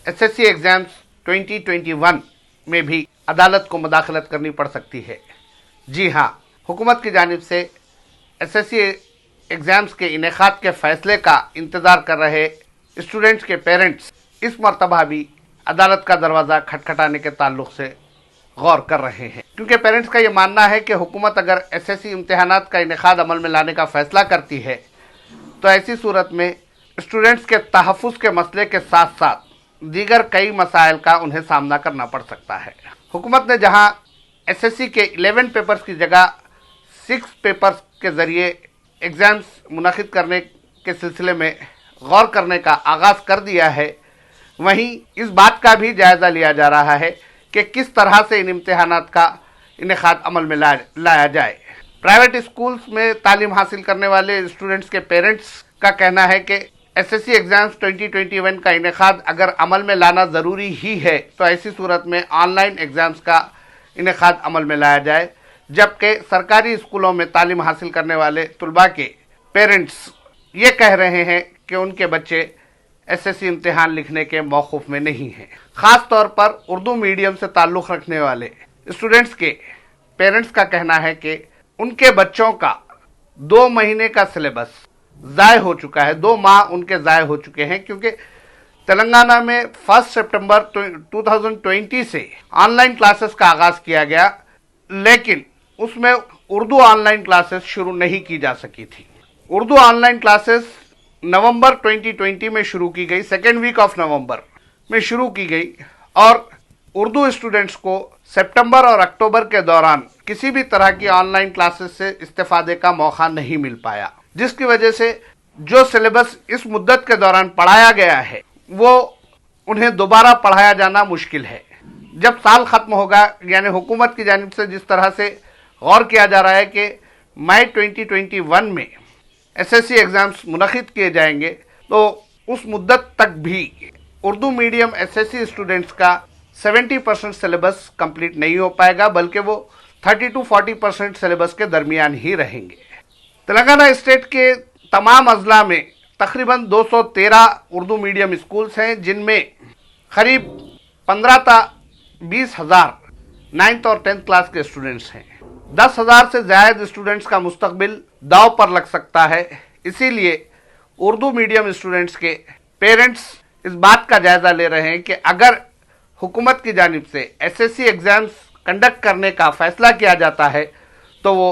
SSC exams 2021 में भी अदालत को मुदाखलत करनी पड़ सकती है। जी हाँ, हुकूमत की जानिब से एसएससी एग्जाम्स के इनेकाद के फैसले का इंतज़ार कर रहे स्टूडेंट्स के पेरेंट्स इस मरतबा भी अदालत का दरवाज़ा खटखटाने के ताल्लुक़ से गौर कर रहे हैं, क्योंकि पेरेंट्स का ये मानना है कि हुकूमत अगर एसएससी इम्तिहानात का इनेकाद अमल में लाने का फ़ैसला करती है तो ऐसी सूरत में स्टूडेंट्स के तहफ़्फ़ुज़ के मसले के साथ साथ दीगर कई मसाइल का उन्हें सामना करना पड़ सकता है। हुकूमत ने जहां एसएससी के 11 पेपर्स की जगह 6 पेपर्स के ज़रिए एग्ज़ाम्स मुनक़िद करने के सिलसिले में गौर करने का आगाज़ कर दिया है, वहीं इस बात का भी जायज़ा लिया जा रहा है कि किस तरह से इन इम्तिहानात का इनेकाद अमल में लाया जाए। प्राइवेट स्कूल्स में तालीम हासिल करने वाले स्टूडेंट्स के पेरेंट्स का कहना है कि एसएससी एग्जाम्स 2021 का इनेकाद अगर अमल में लाना ज़रूरी ही है तो ऐसी सूरत में ऑनलाइन एग्ज़ाम्स का इनेकाद अमल में लाया जाए, जबकि सरकारी स्कूलों में तालीम हासिल करने वाले तुलबा के पेरेंट्स ये कह रहे हैं कि उनके बच्चे एसएससी इम्तिहान लिखने के मौक़ूफ़ में नहीं हैं। ख़ास तौर पर उर्दू मीडियम से ताल्लुक़ रखने वाले स्टूडेंट्स के पेरेंट्स का कहना है कि उनके बच्चों का 2 महीने का सिलेबस ज़ाय हो चुका है, 2 माह उनके ज़ाय हो चुके हैं, क्योंकि तेलंगाना में 1 सितंबर 2020 से ऑनलाइन क्लासेस का आगाज़ किया गया, लेकिन उसमें उर्दू ऑनलाइन क्लासेस शुरू नहीं की जा सकी थी। उर्दू ऑनलाइन क्लासेस नवंबर 2020 में शुरू की गई, सेकेंड वीक ऑफ नवंबर में शुरू की गई और उर्दू स्टूडेंट्स को सितंबर और अक्टूबर के दौरान किसी भी तरह की ऑनलाइन क्लासेस से इस्तेफादे का मौका नहीं मिल पाया, जिसकी वजह से जो सिलेबस इस मुद्दत के दौरान पढ़ाया गया है वो उन्हें दोबारा पढ़ाया जाना मुश्किल है। जब साल ख़त्म होगा, यानी हुकूमत की जानिब से जिस तरह से गौर किया जा रहा है कि मई 2021 में एसएससी एग्ज़ाम्स मुनक़िद किए जाएंगे, तो उस मुद्दत तक भी उर्दू मीडियम एसएससी स्टूडेंट्स का 70% सिलेबस कंप्लीट नहीं हो पाएगा, बल्कि वो 30 to 40% सिलेबस के दरमियान ही रहेंगे। तेलंगाना स्टेट के तमाम अजला में तकरीबन 213 उर्दू मीडियम स्कूल्स हैं, जिनमें करीब 15 ता 20 हज़ार 9th और 10th क्लास के स्टूडेंट्स हैं। 10,000 से ज़्यादा स्टूडेंट्स का मुस्तकबिल दाव पर लग सकता है। इसीलिए उर्दू मीडियम स्टूडेंट्स के पेरेंट्स इस बात का जायज़ा ले रहे हैं कि अगर हुकूमत की जानिब से एसएससी एग्ज़ाम्स कंडक्ट करने का फ़ैसला किया जाता है तो वो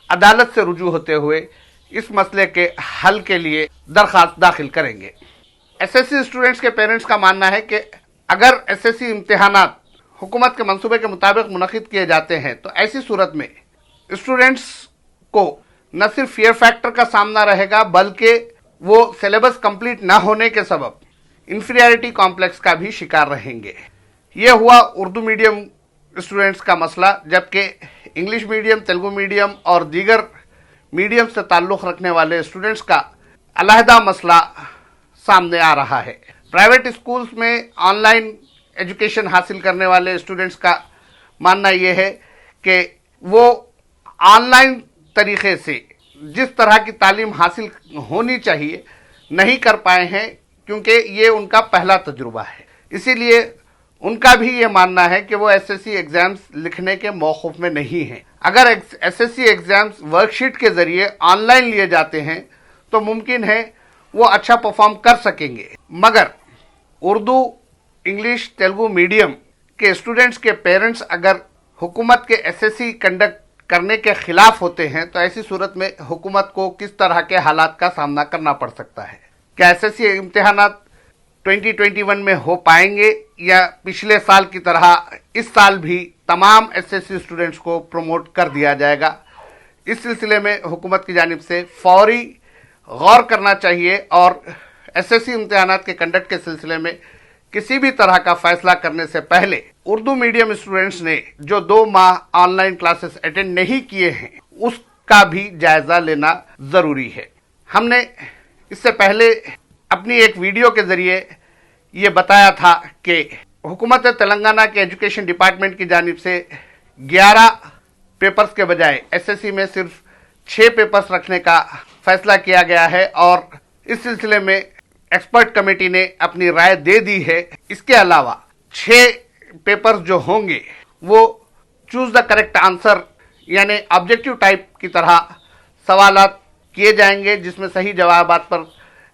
अदालत से रुजू होते हुए इस मसले के हल के लिए दरख्वास्त दाखिल करेंगे। एसएससी स्टूडेंट्स के पेरेंट्स का मानना है कि अगर एसएससी इम्तिहानात हुकूमत के मंसूबे के मुताबिक मुनक़िद किए जाते हैं तो ऐसी सूरत में स्टूडेंट्स को न सिर्फ फियर फैक्टर का सामना रहेगा, बल्कि वो सिलेबस कंप्लीट न होने के सबब इंफीरियरिटी कॉम्प्लेक्स का भी शिकार रहेंगे। ये हुआ उर्दू मीडियम स्टूडेंट्स का मसला, जबकि इंग्लिश मीडियम, तेलुगु मीडियम और दीगर मीडियम से ताल्लुक़ रखने वाले स्टूडेंट्स का अलहदा मसला सामने आ रहा है। प्राइवेट स्कूल्स में ऑनलाइन एजुकेशन हासिल करने वाले स्टूडेंट्स का मानना ये है कि वो ऑनलाइन तरीक़े से जिस तरह की तालीम हासिल होनी चाहिए नहीं कर पाए हैं, क्योंकि ये उनका पहला तजुर्बा है। इसीलिए उनका भी ये मानना है कि वो एसएससी एग्ज़ाम्स लिखने के मौक़ूफ़ में नहीं हैं। अगर एसएससी एग्ज़ाम्स वर्कशीट के ज़रिए ऑनलाइन लिए जाते हैं तो मुमकिन है वो अच्छा परफॉर्म कर सकेंगे, मगर उर्दू, इंग्लिश, तेलुगु मीडियम के स्टूडेंट्स के पेरेंट्स अगर हुकूमत के एसएससी कंडक्ट करने के ख़िलाफ़ होते हैं तो ऐसी सूरत में हुकूमत को किस तरह के हालात का सामना करना पड़ सकता है। क्या एसएससी इम्तिहानात 2021 में हो पाएंगे या पिछले साल की तरह इस साल भी तमाम एसएससी स्टूडेंट्स को प्रमोट कर दिया जाएगा? इस सिलसिले में हुकूमत की जानिब से फौरी गौर करना चाहिए और एसएससी इम्तिहानात के कंडक्ट के सिलसिले में किसी भी तरह का फैसला करने से पहले उर्दू मीडियम स्टूडेंट्स ने जो 2 माह ऑनलाइन क्लासेस अटेंड नहीं किए हैं उसका भी जायज़ा लेना ज़रूरी है। हमने इससे पहले अपनी एक वीडियो के ज़रिए ये बताया था कि हुकूमत तेलंगाना के एजुकेशन डिपार्टमेंट की जानिब से 11 पेपर्स के बजाय एसएससी में सिर्फ 6 पेपर्स रखने का फैसला किया गया है और इस सिलसिले में एक्सपर्ट कमेटी ने अपनी राय दे दी है। इसके अलावा 6 पेपर्स जो होंगे वो चूज द करेक्ट आंसर यानी ऑब्जेक्टिव टाइप की तरह सवालात किए जाएंगे, जिसमें सही जवाबात पर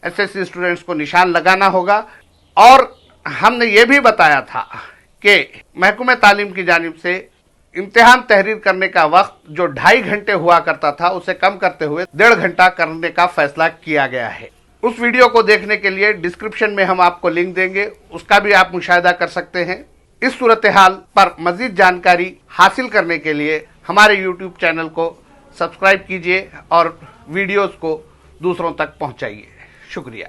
एसएससी स्टूडेंट्स को निशान लगाना होगा। और हमने ये भी बताया था कि महकमे तालीम की जानिब से इम्तिहान तहरीर करने का वक्त जो 2.5 घंटे हुआ करता था उसे कम करते हुए 1.5 घंटा करने का फैसला किया गया है। उस वीडियो को देखने के लिए डिस्क्रिप्शन में हम आपको लिंक देंगे, उसका भी आप मुशाहिदा कर सकते हैं। इस सूरत हाल पर मजीद जानकारी हासिल करने के लिए हमारे YouTube चैनल को सब्सक्राइब कीजिए और वीडियोस को दूसरों तक पहुंचाइए। शुक्रिया।